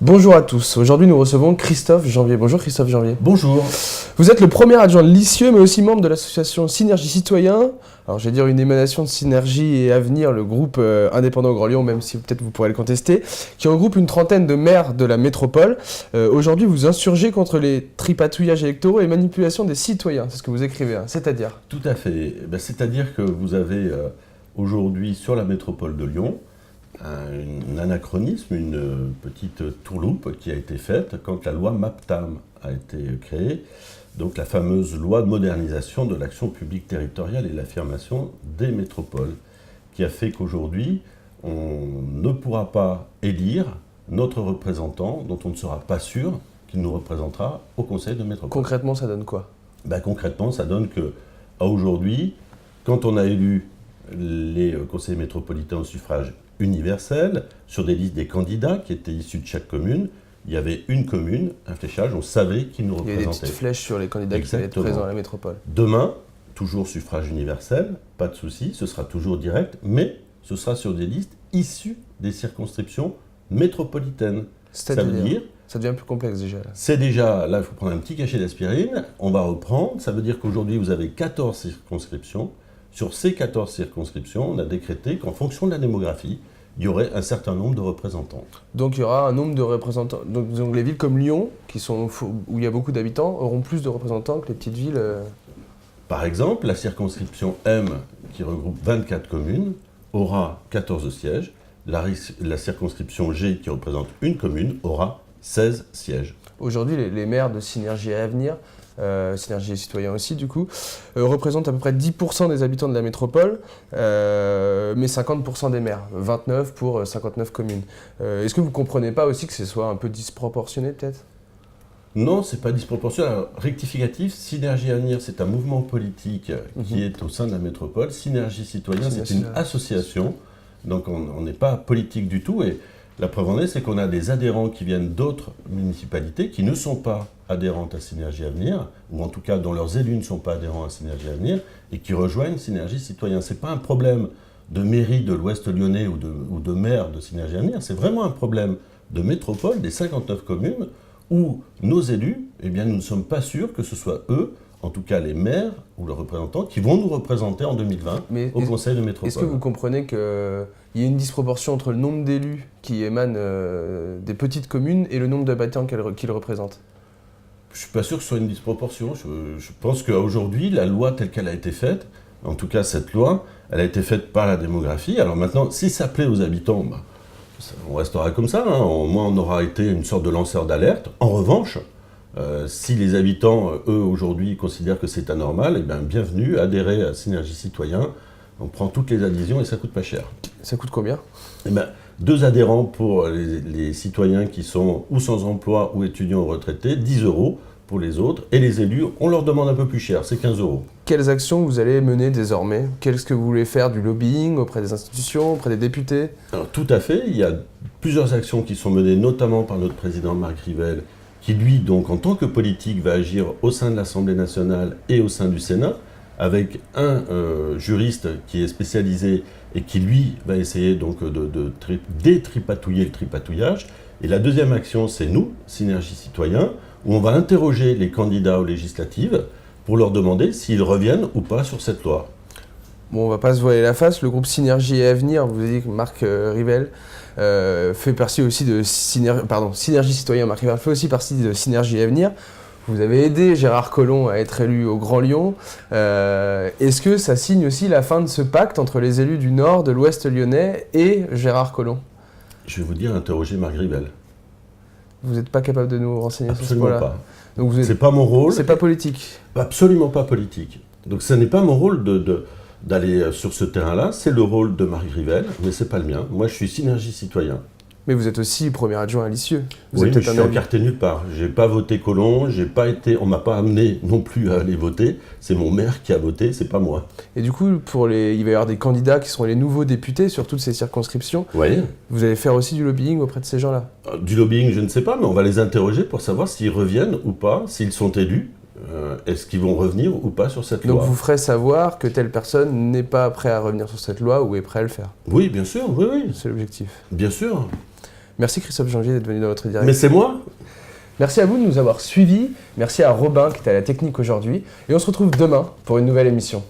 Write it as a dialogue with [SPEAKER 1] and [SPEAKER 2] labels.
[SPEAKER 1] Bonjour à tous, aujourd'hui nous recevons Christophe Janvier. Bonjour Christophe Janvier.
[SPEAKER 2] Bonjour.
[SPEAKER 1] Vous êtes le premier adjoint de Lisieux mais aussi membre de l'association Synergie Citoyen. Alors je vais dire une émanation de Synergie et Avenir, le groupe indépendant au Grand Lyon, même si peut-être vous pourrez le contester, qui regroupe une trentaine de maires de la métropole. Aujourd'hui vous insurgez contre les tripatouillages électoraux et manipulations des citoyens, c'est ce que vous écrivez, hein. C'est-à-dire ?
[SPEAKER 2] Tout à fait. C'est-à-dire que vous avez aujourd'hui sur la métropole de Lyon un anachronisme, une petite tourloupe qui a été faite quand la loi MAPTAM a été créée, donc la fameuse loi de modernisation de l'action publique territoriale et l'affirmation des métropoles, qui a fait qu'aujourd'hui, on ne pourra pas élire notre représentant dont on ne sera pas sûr qu'il nous représentera au Conseil de métropole.
[SPEAKER 1] Concrètement ça donne quoi ?
[SPEAKER 2] Concrètement, ça donne que, à aujourd'hui, quand on a élu les conseillers métropolitains au suffrage universel, sur des listes des candidats qui étaient issus de chaque commune, il y avait une commune, un fléchage, on savait qui nous représentait.
[SPEAKER 1] Il y a des petites flèches sur les candidats qui allaient être présents à la métropole.
[SPEAKER 2] Demain, toujours suffrage universel, pas de souci, ce sera toujours direct, mais ce sera sur des listes issues des circonscriptions métropolitaines.
[SPEAKER 1] Ça veut dire ça devient plus complexe déjà.
[SPEAKER 2] C'est déjà, là il faut prendre un petit cachet d'aspirine, on va reprendre, ça veut dire qu'aujourd'hui vous avez 14 circonscriptions. Sur ces 14 circonscriptions, on a décrété qu'en fonction de la démographie, il y aurait un certain nombre de représentants.
[SPEAKER 1] Donc il y aura un nombre de représentants. Donc les villes comme Lyon, où il y a beaucoup d'habitants, auront plus de représentants que les petites villes.
[SPEAKER 2] Par exemple, la circonscription M, qui regroupe 24 communes, aura 14 sièges. La circonscription G, qui représente une commune, aura 16 sièges.
[SPEAKER 1] Aujourd'hui, les maires de Synergie et Avenir, Synergie et Citoyen aussi du coup, représentent à peu près 10% des habitants de la métropole, mais 50% des maires, 29 pour 59 communes. Est-ce que vous ne comprenez pas aussi que ce soit un peu disproportionné peut-être ?
[SPEAKER 2] Non, c'est pas disproportionné. Alors, rectificatif, Synergie Avenir, c'est un mouvement politique qui est au sein de la métropole. Synergie Citoyen, c'est une association, donc on n'est pas politique du tout. Et la preuve en est, c'est qu'on a des adhérents qui viennent d'autres municipalités qui ne sont pas adhérentes à Synergie Avenir, ou en tout cas dont leurs élus ne sont pas adhérents à Synergie Avenir, et qui rejoignent Synergie Citoyen. Ce n'est pas un problème de mairie de l'Ouest lyonnais ou de maire de Synergie Avenir, c'est vraiment un problème de métropole, des 59 communes, où nos élus, eh bien, nous ne sommes pas sûrs que ce soit eux, en tout cas les maires ou leurs représentants, qui vont nous représenter en 2020 au Conseil de métropole.
[SPEAKER 1] Est-ce que vous comprenez qu'il y a une disproportion entre le nombre d'élus qui émanent des petites communes et le nombre d'habitants qu'ils représentent ?
[SPEAKER 2] Je ne suis pas sûr que ce soit une disproportion. Je pense qu'aujourd'hui, la loi telle qu'elle a été faite, en tout cas cette loi, elle a été faite par la démographie. Alors maintenant, si ça plaît aux habitants, on restera comme ça. Au moins, on aura été une sorte de lanceur d'alerte. En revanche, si les habitants, eux, aujourd'hui, considèrent que c'est anormal, eh bien, bienvenue, adhérez à Synergie Citoyen. On prend toutes les adhésions et ça coûte pas cher.
[SPEAKER 1] Ça coûte combien ?
[SPEAKER 2] 2 adhérents pour les citoyens qui sont ou sans emploi ou étudiants ou retraités, 10 € pour les autres. Et les élus, on leur demande un peu plus cher, c'est 15 €.
[SPEAKER 1] Quelles actions vous allez mener désormais ? Qu'est-ce que vous voulez faire ? Du lobbying auprès des institutions, auprès des députés ?
[SPEAKER 2] Alors, tout à fait, il y a plusieurs actions qui sont menées, notamment par notre président Marc Rivel, qui lui, donc, en tant que politique, va agir au sein de l'Assemblée nationale et au sein du Sénat, avec un juriste qui est spécialisé et qui, lui, va essayer donc de détripatouiller le tripatouillage. Et la deuxième action, c'est nous, Synergie Citoyen, où on va interroger les candidats aux législatives pour leur demander s'ils reviennent ou pas sur cette loi.
[SPEAKER 1] Bon, on va pas se voiler la face, le groupe Synergie et Avenir, vous avez dit que Marc Rivel fait partie aussi de Synergie Citoyen, Marc Rivel fait aussi partie de Synergie et Avenir. Vous avez aidé Gérard Collomb à être élu au Grand Lyon. Est-ce que ça signe aussi la fin de ce pacte entre les élus du Nord, de l'Ouest lyonnais et Gérard Collomb ?
[SPEAKER 2] Je vais vous dire, interroger Marc Rivel.
[SPEAKER 1] Vous n'êtes pas capable de nous renseigner sur ce
[SPEAKER 2] point-là ?
[SPEAKER 1] Absolument pas. Donc
[SPEAKER 2] c'est pas mon rôle.
[SPEAKER 1] C'est pas politique ?
[SPEAKER 2] Absolument pas politique. Donc ce n'est pas mon rôle d'aller sur ce terrain-là, c'est le rôle de Marc Rivel, mais c'est pas le mien. Moi je suis Synergie Citoyen.
[SPEAKER 1] Mais vous êtes aussi premier adjoint à Lisieux.
[SPEAKER 2] Oui, mais je suis encarté nulle part. J'ai pas voté Collomb, on m'a pas amené non plus à aller voter. C'est mon maire qui a voté, c'est pas moi.
[SPEAKER 1] Et du coup, il va y avoir des candidats qui seront les nouveaux députés sur toutes ces circonscriptions.
[SPEAKER 2] Oui.
[SPEAKER 1] Vous allez faire aussi du lobbying auprès de ces gens-là ?
[SPEAKER 2] Du lobbying, je ne sais pas, mais on va les interroger pour savoir s'ils reviennent ou pas, s'ils sont élus. Est-ce qu'ils vont revenir ou pas sur cette loi ?
[SPEAKER 1] Donc vous ferez savoir que telle personne n'est pas prêt à revenir sur cette loi ou est prêt à le faire ?
[SPEAKER 2] Oui, bien sûr, oui.
[SPEAKER 1] C'est l'objectif.
[SPEAKER 2] Bien sûr.
[SPEAKER 1] Merci Christophe Janvier d'être venu dans notre direct.
[SPEAKER 2] Mais c'est moi.
[SPEAKER 1] Merci à vous de nous avoir suivis. Merci à Robin qui était à la technique aujourd'hui. Et on se retrouve demain pour une nouvelle émission.